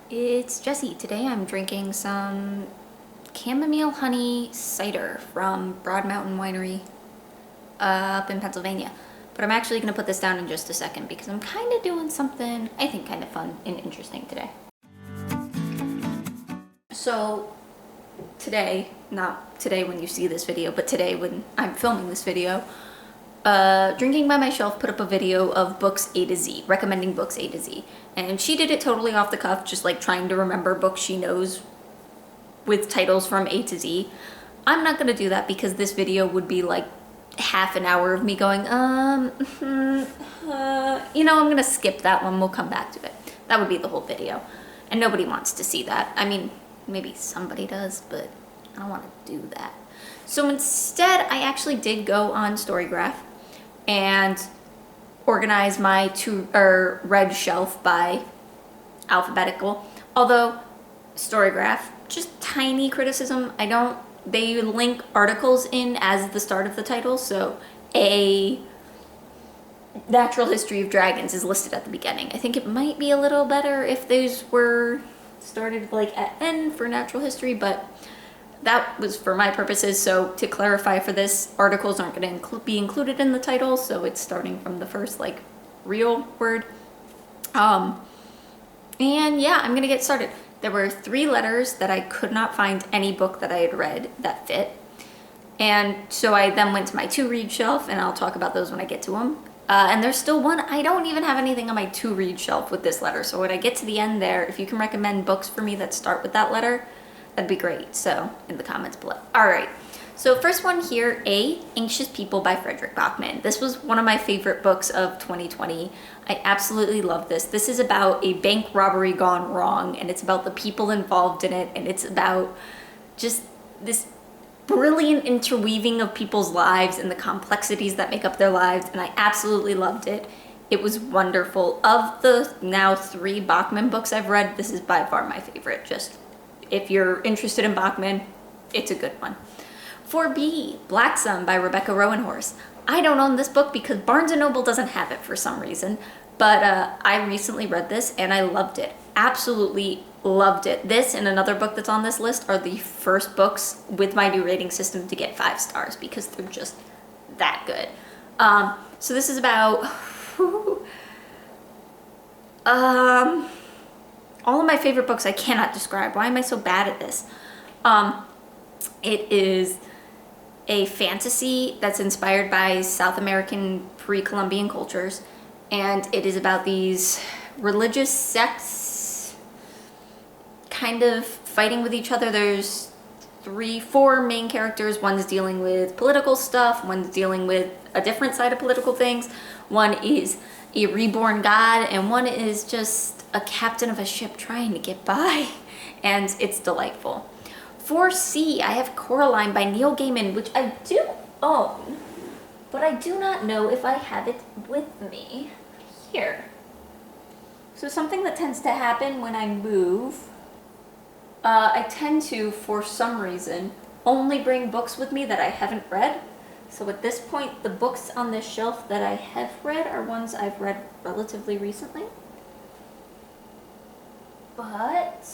It's Jessi. Today I'm drinking some chamomile honey cider from Broad Mountain Winery up in Pennsylvania. But I'm actually going to put this down in just a second because I'm kind of doing something I think kind of fun and interesting today. So today, not today when you see this video, but today when I'm filming this video, Drinking by My Shelf put up a video of books A to Z, recommending books A to Z. And she did it totally off the cuff, just like trying to remember books she knows with titles from A to Z. I'm not gonna do that because this video would be like half an hour of me going, I'm gonna skip that one, we'll come back to it. That would be the whole video. And nobody wants to see that. I mean, maybe somebody does, but I don't wanna do that. So instead, I actually did go on Storygraph and organize my read shelf by alphabetical. Although Storygraph, just tiny criticism, they link articles in as the start of the title, so A Natural History of Dragons is listed at the beginning. I think it might be a little better if those were started like at N for natural history, but that was for my purposes. So to clarify for this, articles aren't going to be included in the title, so it's starting from the first like real word. And yeah, I'm going to get started. There were 3 letters that I could not find any book that I had read that fit. And so I then went to my to-read shelf, and I'll talk about those when I get to them. And there's still one. I don't even have anything on my to-read shelf with this letter. So when I get to the end there, if you can recommend books for me that start with that letter, that'd be great. So in the comments below. All right. So first one here, A, Anxious People by Frederick Bachman. This was one of my favorite books of 2020. I absolutely love this. This is about a bank robbery gone wrong, and it's about the people involved in it, and it's about just this brilliant interweaving of people's lives and the complexities that make up their lives, and I absolutely loved it. It was wonderful. Of the now 3 Bachman books I've read, this is by far my favorite. Just if you're interested in Bachman, it's a good one. For B, Black Sun by Rebecca Rowanhorse. I don't own this book because Barnes & Noble doesn't have it for some reason, but I recently read this and I loved it. Absolutely loved it. This and another book that's on this list are the first books with my new rating system to get 5 stars because they're just that good. So this is about all of my favorite books I cannot describe. Why am I so bad at this? It is a fantasy that's inspired by South American pre-Columbian cultures, and it is about these religious sects kind of fighting with each other. There's 4 main characters. One's dealing with political stuff, one's dealing with a different side of political things, one is a reborn god, and one is just a captain of a ship trying to get by, and it's delightful. For C, I have Coraline by Neil Gaiman, which I do own, but I do not know if I have it with me here. So something that tends to happen when I move, I tend to, for some reason, only bring books with me that I haven't read. So at this point, the books on this shelf that I have read are ones I've read relatively recently. But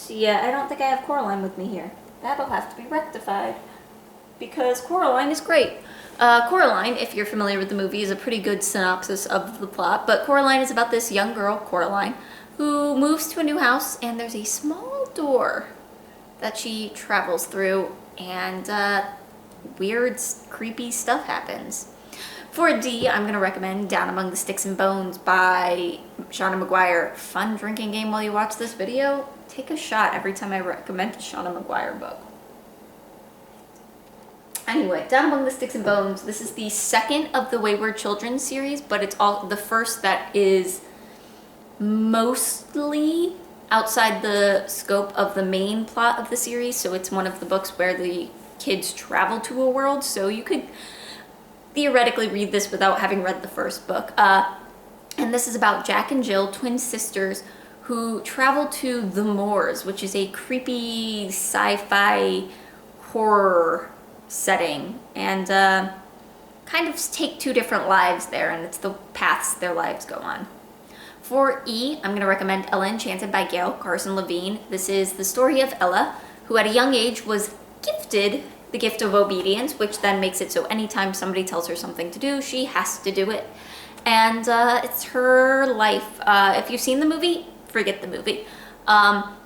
yeah, I don't think I have Coraline with me here. That'll have to be rectified because Coraline is great. Coraline, if you're familiar with the movie, is a pretty good synopsis of the plot, but Coraline is about this young girl, Coraline, who moves to a new house, and there's a small door that she travels through, and weird, creepy stuff happens. For D, I'm going to recommend Down Among the Sticks and Bones by Shauna Maguire. Fun drinking game while you watch this video. Take a shot every time I recommend a Shauna Maguire book. Anyway, Down Among the Sticks and Bones. This is the second of the Wayward Children series, but it's all the first that is mostly outside the scope of the main plot of the series. So it's one of the books where the kids travel to a world. So you could theoretically read this without having read the first book. And this is about Jack and Jill, twin sisters, who travel to the Moors, which is a creepy sci-fi horror setting, and kind of take 2 different lives there, and it's the paths their lives go on. For E, I'm going to recommend Ella Enchanted by Gail Carson Levine. This is the story of Ella, who at a young age was gifted the gift of obedience, which then makes it so anytime somebody tells her something to do, she has to do it. And it's her life. If you've seen the movie, forget the movie.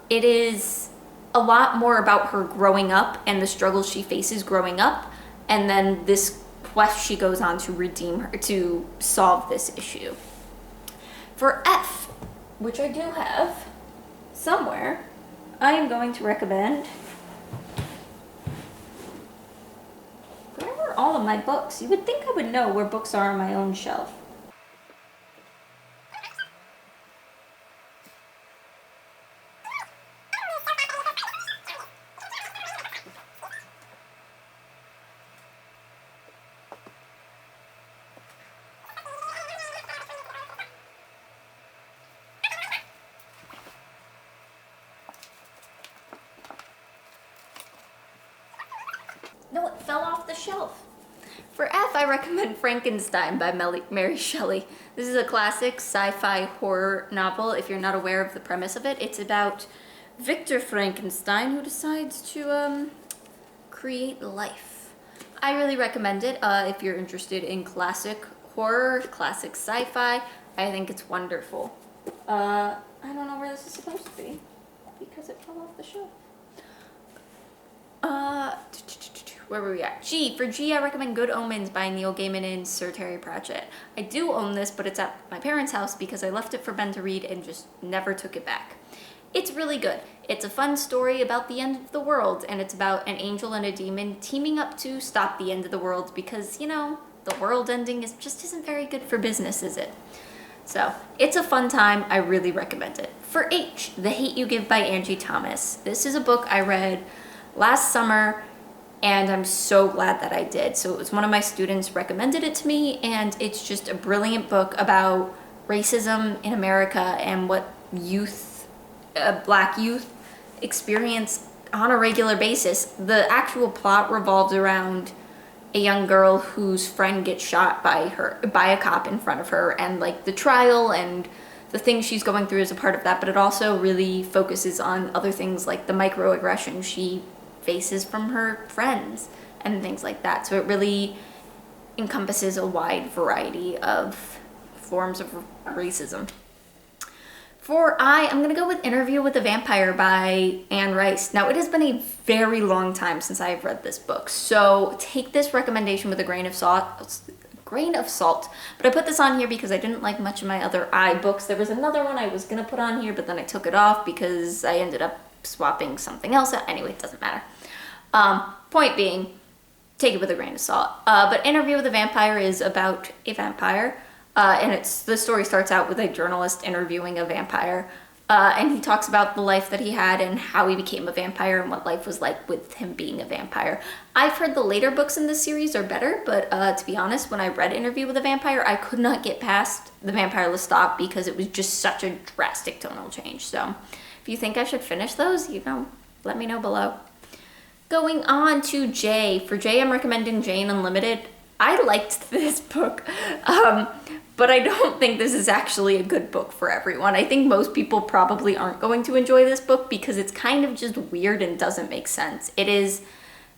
It is a lot more about her growing up and the struggles she faces growing up, and then this quest she goes on to redeem her, to solve this issue. For F, which I do have somewhere, I am going to recommend... Where are all of my books? You would think I would know where books are on my own shelf. No, it fell off the shelf. For F, I recommend Frankenstein by Mary Shelley. This is a classic sci-fi horror novel. If you're not aware of the premise of it, it's about Victor Frankenstein, who decides to create life. I really recommend it if you're interested in classic horror, classic sci-fi. I think it's wonderful. I don't know where this is supposed to be because it fell off the shelf. Where were we at? G. For G, I recommend Good Omens by Neil Gaiman and Sir Terry Pratchett. I do own this, but it's at my parents' house because I left it for Ben to read and just never took it back. It's really good. It's a fun story about the end of the world, and it's about an angel and a demon teaming up to stop the end of the world because, you know, the world ending just isn't very good for business, is it? So, it's a fun time. I really recommend it. For H, The Hate You Give by Angie Thomas. This is a book I read last summer, and I'm so glad that I did. So it was one of my students recommended it to me, and it's just a brilliant book about racism in America and what youth, Black youth, experience on a regular basis. The actual plot revolves around a young girl whose friend gets shot by a cop in front of her, and like the trial and the things she's going through as a part of that, but it also really focuses on other things like the microaggression she faces from her friends and things like that. So it really encompasses a wide variety of forms of racism. For I, I'm gonna go with Interview with a Vampire by Anne Rice. Now, it has been a very long time since I've read this book, so take this recommendation with a grain of salt. But I put this on here because I didn't like much of my other I books. There was another one I was gonna put on here, but then I took it off because I ended up swapping something else out. Anyway, it doesn't matter. Point being, take it with a grain of salt. But Interview with a Vampire is about a vampire, and the story starts out with a journalist interviewing a vampire, and he talks about the life that he had and how he became a vampire and what life was like with him being a vampire. I've heard the later books in this series are better, but to be honest, when I read Interview with a Vampire, I could not get past the vampire Lestat because it was just such a drastic tonal change. So if you think I should finish those, let me know below. Going on to J. For J, I'm recommending Jane Unlimited. I liked this book, but I don't think this is actually a good book for everyone. I think most people probably aren't going to enjoy this book because it's kind of just weird and doesn't make sense. It is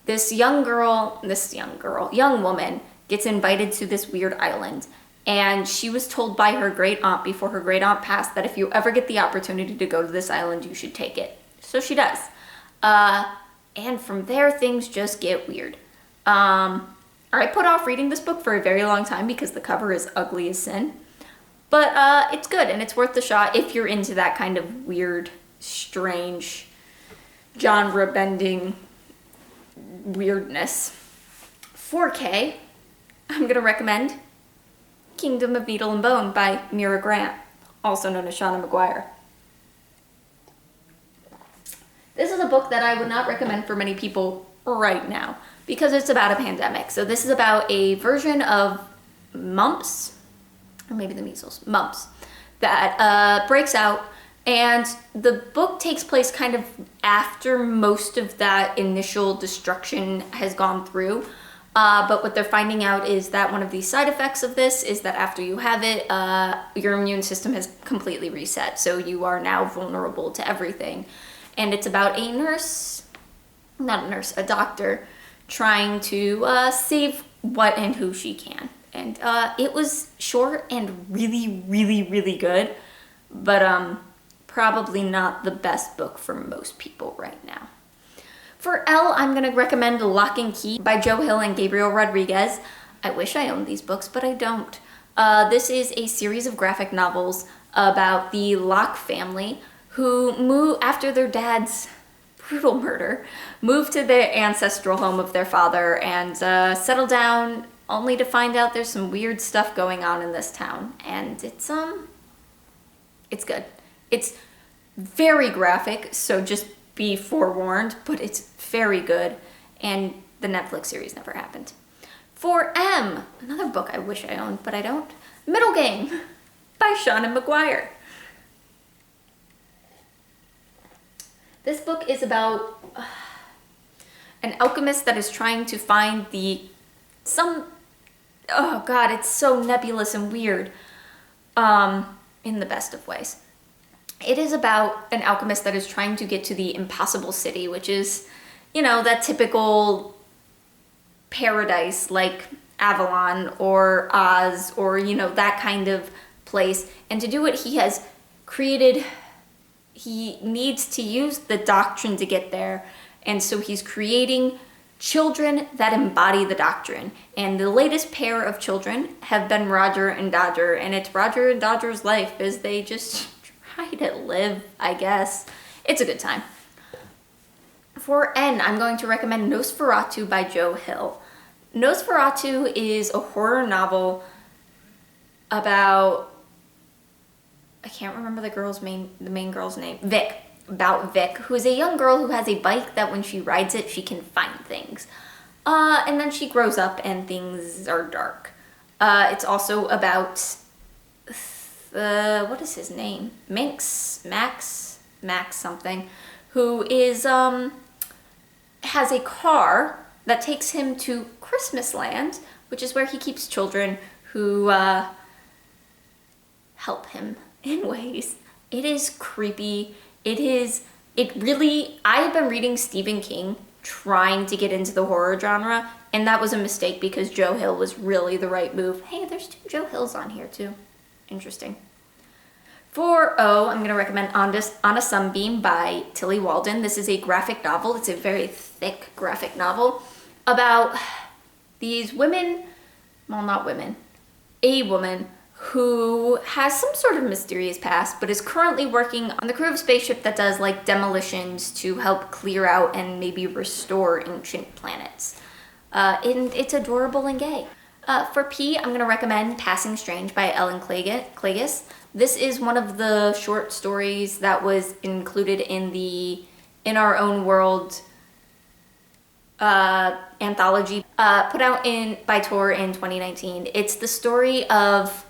this young woman gets invited to this weird island, and she was told by her great aunt before her great aunt passed that if you ever get the opportunity to go to this island, you should take it. So she does. And from there, things just get weird. I put off reading this book for a very long time because the cover is ugly as sin. But it's good, and it's worth the shot if you're into that kind of weird, strange, genre-bending weirdness. 4K, I'm going to recommend Kingdom of Needle and Bone by Mira Grant, also known as Shauna Maguire. This is a book that I would not recommend for many people right now because it's about a pandemic. So this is about a version of mumps, or maybe the measles, mumps, that breaks out, and the book takes place kind of after most of that initial destruction has gone through. But what they're finding out is that one of the side effects of this is that after you have it, your immune system has completely reset. So you are now vulnerable to everything. And it's about a nurse, not a nurse, a doctor, trying to save what and who she can. And it was short and really, really, really good, but probably not the best book for most people right now. For L, I'm gonna recommend Lock and Key by Joe Hill and Gabriel Rodriguez. I wish I owned these books, but I don't. This is a series of graphic novels about the Locke family who moved after their dad's brutal murder, moved to the ancestral home of their father and settled down only to find out there's some weird stuff going on in this town. And it's good. It's very graphic, so just be forewarned, but it's very good, and the Netflix series never happened. For M, another book I wish I owned, but I don't, Middle Game by Seanan McGuire. This book is about an alchemist that is trying to find oh god, it's so nebulous and weird, in the best of ways. It is about an alchemist that is trying to get to the impossible city, which is, that typical paradise like Avalon or Oz or, that kind of place. And to do it, he has created, he needs to use the doctrine to get there. And so he's creating children that embody the doctrine. And the latest pair of children have been Roger and Dodger. And it's Roger and Dodger's life as they just try to live, I guess. It's a good time. For N, I'm going to recommend Nosferatu by Joe Hill. Nosferatu is a horror novel about, I can't remember the main girl's name, Vic. About Vic, who is a young girl who has a bike that when she rides it, she can find things. And then she grows up and things are dark. It's also about, what is his name? Max something, who is, has a car that takes him to Christmasland, which is where he keeps children who, help him in ways. It is creepy. I have been reading Stephen King trying to get into the horror genre, and that was a mistake because Joe Hill was really the right move. Hey, there's 2 Joe Hills on here too. Interesting. For O, I'm going to recommend On a Sunbeam by Tilly Walden. This is a graphic novel. It's a very thick graphic novel about these women, well, not women, a woman who has some sort of mysterious past, but is currently working on the crew of a spaceship that does like demolitions to help clear out and maybe restore ancient planets. And it's adorable and gay. For P, I'm gonna recommend Passing Strange by Ellen Klages. This is one of the short stories that was included in the In Our Own World anthology put out by Tor in 2019. It's the story of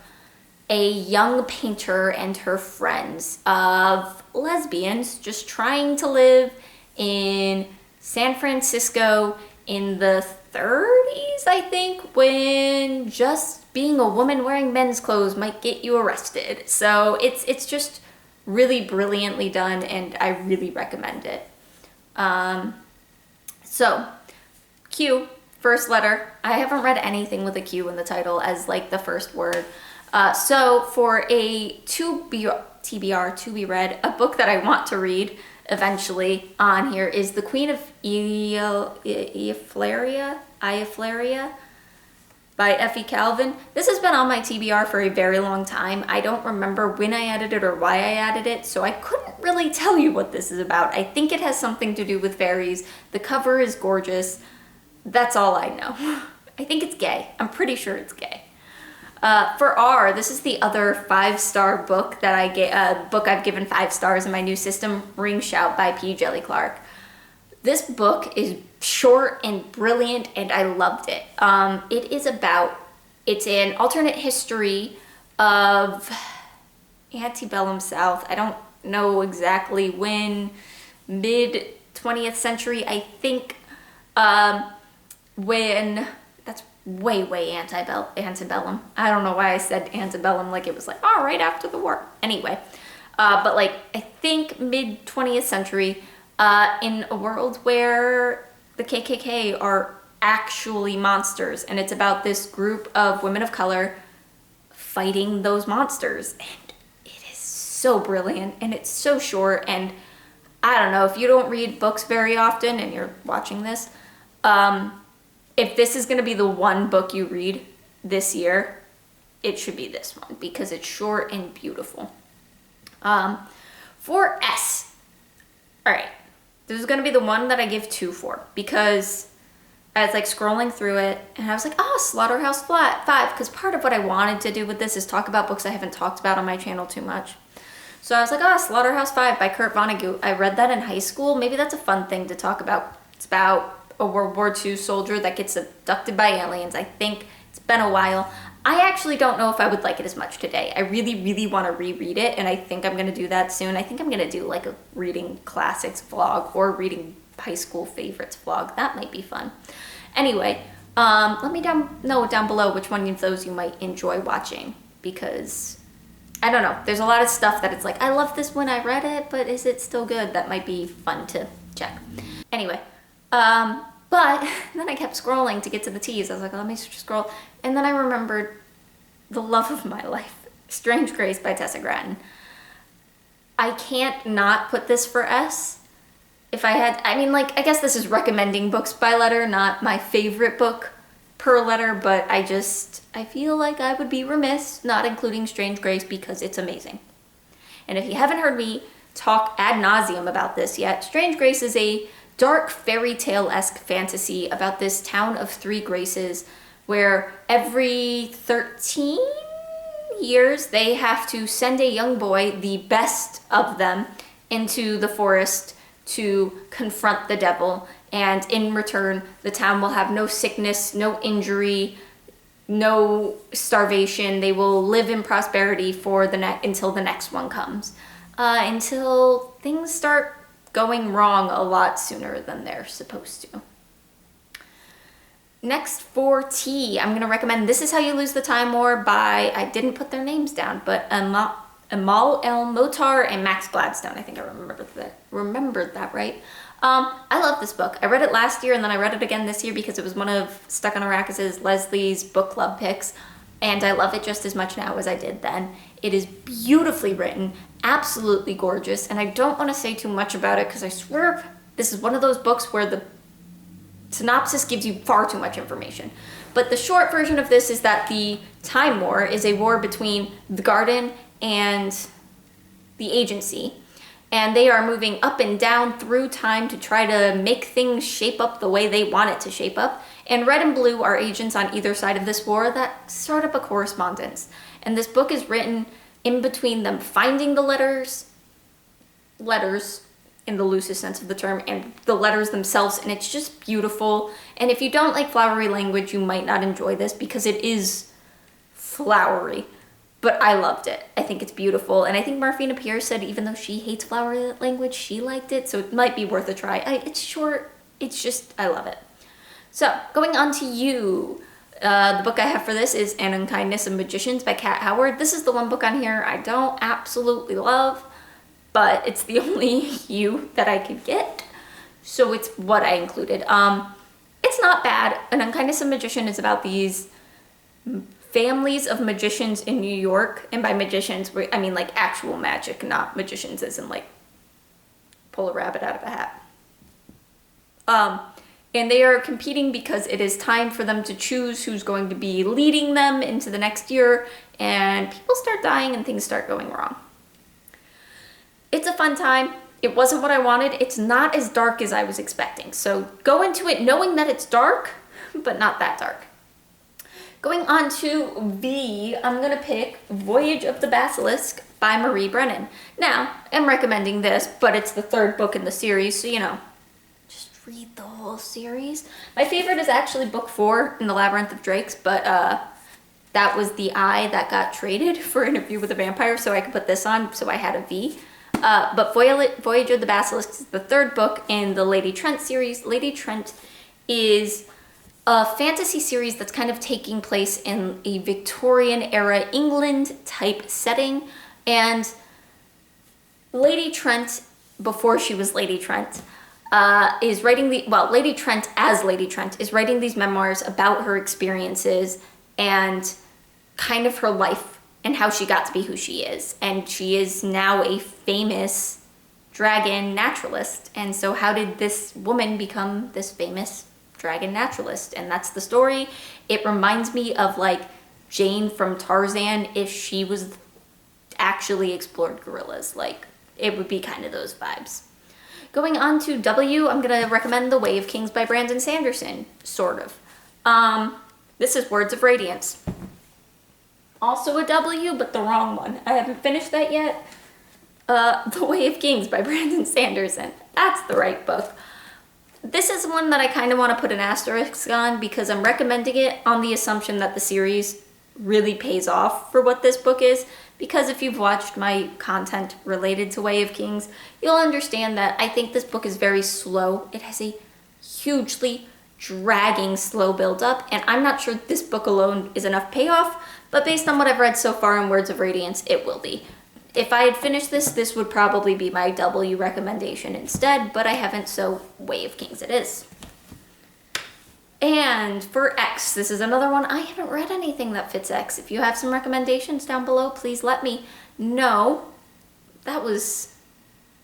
a young painter and her friends of lesbians just trying to live in San Francisco in the 30s, I think, when just being a woman wearing men's clothes might get you arrested. So it's just really brilliantly done, and I really recommend it. So Q, first letter. I haven't read anything with a Q in the title as like the first word. So for a TBR, to be read, a book that I want to read eventually on here is The Queen of Iaflaria by Effie Calvin. This has been on my TBR for a very long time. I don't remember when I added it or why I added it, so I couldn't really tell you what this is about. I think it has something to do with fairies. The cover is gorgeous. That's all I know. I think it's gay. I'm pretty sure it's gay. For R, this is the other 5-star book that I've given 5 stars in my new system, Ring Shout by P. Jelly Clark. This book is short and brilliant, and I loved it. It's an alternate history of antebellum South. I don't know exactly when, mid 20th century, I think, when way antebellum. I don't know why I said antebellum like it was like, oh, right after the war. Anyway, but like, I think mid 20th century, in a world where the KKK are actually monsters, and it's about this group of women of color fighting those monsters. And it is so brilliant, and it's so short, and I don't know, if you don't read books very often and you're watching this, if this is going to be the one book you read this year, it should be this one, because it's short and beautiful. For S, all right, this is going to be the one that I give 2 for, because I was like scrolling through it and I was like, oh, Slaughterhouse 5, because part of what I wanted to do with this is talk about books I haven't talked about on my channel too much. So I was like, oh, Slaughterhouse 5 by Kurt Vonnegut. I read that in high school. Maybe that's a fun thing to talk about. It's about a World War II soldier that gets abducted by aliens. I think it's been a while. I actually don't know if I would like it as much today. I really want to reread it, and I think I'm going to do that soon. I think I'm going to do like a reading classics vlog or reading high school favorites vlog. That might be fun. Anyway, let me know down below which one of those you might enjoy watching, because I don't know. There's a lot of stuff that it's like, I love this when I read it, but is it still good? That might be fun to check. Anyway, but then I kept scrolling to get to the T's. I was like, let me just scroll. And then I remembered the love of my life, Strange Grace by Tessa Gratton. I can't not put this for S. If I had, I mean, like, I guess this is recommending books by letter, not my favorite book per letter, but I feel like I would be remiss not including Strange Grace because it's amazing. And if you haven't heard me talk ad nauseum about this yet, Strange Grace is a dark fairy tale-esque fantasy about this town of 3 Graces where every 13 years they have to send a young boy, the best of them, into the forest to confront the devil, and in return the town will have no sickness, no injury, no starvation. They will live in prosperity for until the next one comes, until things start going wrong a lot sooner than they're supposed to. Next, for T, I'm going to recommend This Is How You Lose the Time War by, I didn't put their names down, but Amal El Motar and Max Gladstone. I think I remembered that right. I love this book. I read it last year, and then I read it again this year because it was one of Stuck on Arrakis' Leslie's book club picks, and I love it just as much now as I did then. It is beautifully written, absolutely gorgeous, and I don't want to say too much about it because I swear this is one of those books where the synopsis gives you far too much information. But the short version of this is that the Time War is a war between the Garden and the Agency, and they are moving up and down through time to try to make things shape up the way they want it to shape up. And Red and Blue are agents on either side of this war that start up a correspondence. And this book is written in between them finding the letters in the loosest sense of the term, and the letters themselves, and it's just beautiful. And if you don't like flowery language, you might not enjoy this because it is flowery. But I loved it. I think it's beautiful. And I think Marfina Pierce said even though she hates flowery language, she liked it. So it might be worth a try. It's short. It's just, I love it. So going on to you. The book I have for this is An Unkindness of Magicians by Kat Howard. This is the one book on here I don't absolutely love, but it's the only you that I could get. So it's what I included. It's not bad. An Unkindness of Magician is about these families of magicians in New York, and by magicians I mean like actual magic, not magicians as in like pull a rabbit out of a hat. And they are competing because it is time for them to choose who's going to be leading them into the next year, and people start dying and things start going wrong. It's a fun time. It wasn't what I wanted. It's not as dark as I was expecting, so go into it knowing that it's dark, but not that dark. Going on to V, I'm going to pick Voyage of the Basilisk by Marie Brennan. Now, I'm recommending this, but it's the 3rd book in the series, so, you know, just read the whole series. My favorite is actually book 4 in the Labyrinth of Drakes, but that was the I that got traded for Interview with a Vampire, so I could put this on, so I had a V. But Voyage of the Basilisk is the 3rd book in the Lady Trent series. Lady Trent is a fantasy series that's kind of taking place in a Victorian era England type setting. And Lady Trent, before she was Lady Trent, is writing Lady Trent as Lady Trent is writing these memoirs about her experiences and kind of her life and how she got to be who she is. And she is now a famous dragon naturalist. And so how did this woman become this famous dragon naturalist? And that's the story. It reminds me of like Jane from Tarzan if she was actually explored gorillas. Like, it would be kind of those vibes. Going on to W, I'm gonna recommend The Way of Kings by Brandon Sanderson, sort of. This is Words of Radiance. Also a W, but the wrong one. I haven't finished that yet. The Way of Kings by Brandon Sanderson. That's the right book. This is one that I kind of want to put an asterisk on because I'm recommending it on the assumption that the series really pays off for what this book is. Because if you've watched my content related to Way of Kings, you'll understand that I think this book is very slow. It has a hugely dragging slow build up, and I'm not sure this book alone is enough payoff, but based on what I've read so far in Words of Radiance, it will be. If I had finished this would probably be my W recommendation instead, but I haven't, so Way of Kings it is. And for X, this is another one. I haven't read anything that fits X. If you have some recommendations down below, please let me know. That was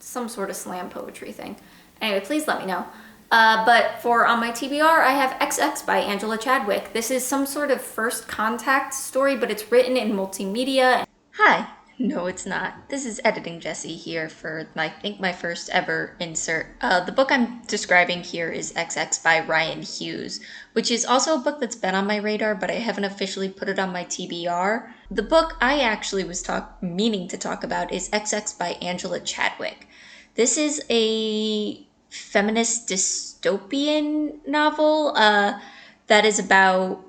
some sort of slam poetry thing. Anyway, please let me know. But for on my TBR, I have XX by Angela Chadwick. This is some sort of first contact story, but it's written in multimedia. Hi. No, it's not. This is Editing Jessi here for, I think, my first ever insert. The book I'm describing here is XX by Ryan Hughes, which is also a book that's been on my radar, but I haven't officially put it on my TBR. The book I actually was meaning to talk about is XX by Angela Chadwick. This is a feminist dystopian novel that is about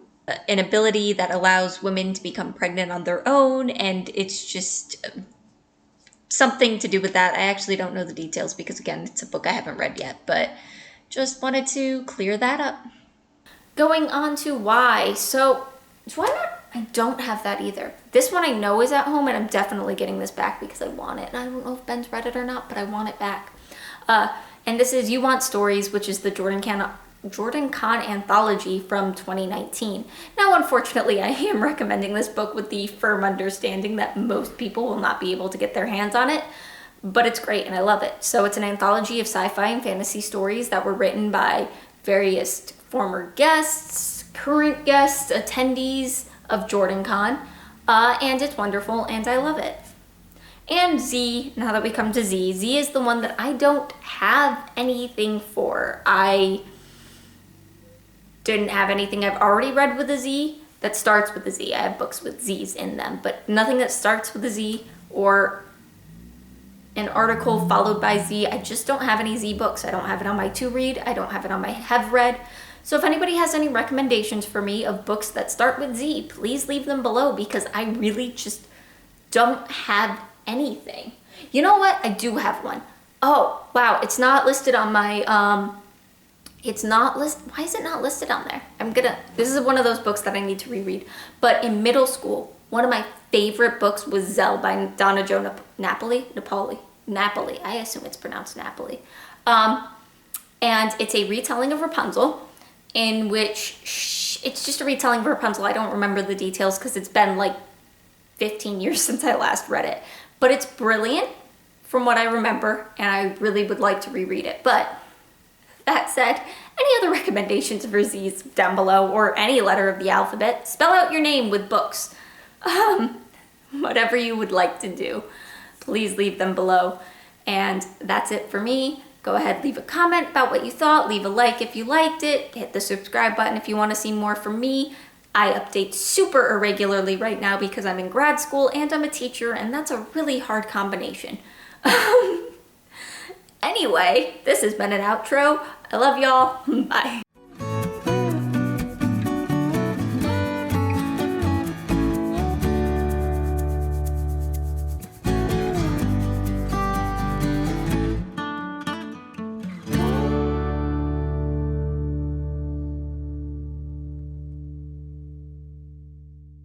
an ability that allows women to become pregnant on their own, and it's just something to do with that. I actually don't know the details because, again, it's a book I haven't read yet, but just wanted to clear that up. Going on to Y. So, why not? I don't have that either. This one I know is at home, and I'm definitely getting this back because I want it. And I don't know if Ben's read it or not, but I want it back. And this is You Want Stories, which is the Jordan Kahn anthology from 2019. Now, unfortunately, I am recommending this book with the firm understanding that most people will not be able to get their hands on it, but it's great and I love it. So it's an anthology of sci-fi and fantasy stories that were written by various former guests, current guests, attendees of Jordan Kahn, and it's wonderful and I love it. And Z, now that we come to Z, Z is the one that I don't have anything for. I didn't have anything I've already read with a Z that starts with a Z. I have books with Z's in them, but nothing that starts with a Z or an article followed by Z. I just don't have any Z books. I don't have it on my to read. I don't have it on my have read. So if anybody has any recommendations for me of books that start with Z, please leave them below because I really just don't have anything. You know what? I do have one. Oh, wow. It's not listed on my, it's not why is it not listed on there? This is one of those books that I need to reread. But in middle school, one of my favorite books was Zell by Donna Jo Napoli. I assume it's pronounced Napoli. And it's a retelling of Rapunzel in which it's just a retelling of Rapunzel. I don't remember the details because it's been like 15 years since I last read it. But it's brilliant from what I remember, and I really would like to reread it. But that said, any other recommendations for Z's down below, or any letter of the alphabet? Spell out your name with books. Whatever you would like to do, please leave them below. And that's it for me. Go ahead, leave a comment about what you thought, leave a like if you liked it, hit the subscribe button if you want to see more from me. I update super irregularly right now because I'm in grad school and I'm a teacher, and that's a really hard combination. Anyway, this has been an outro. I love y'all. Bye.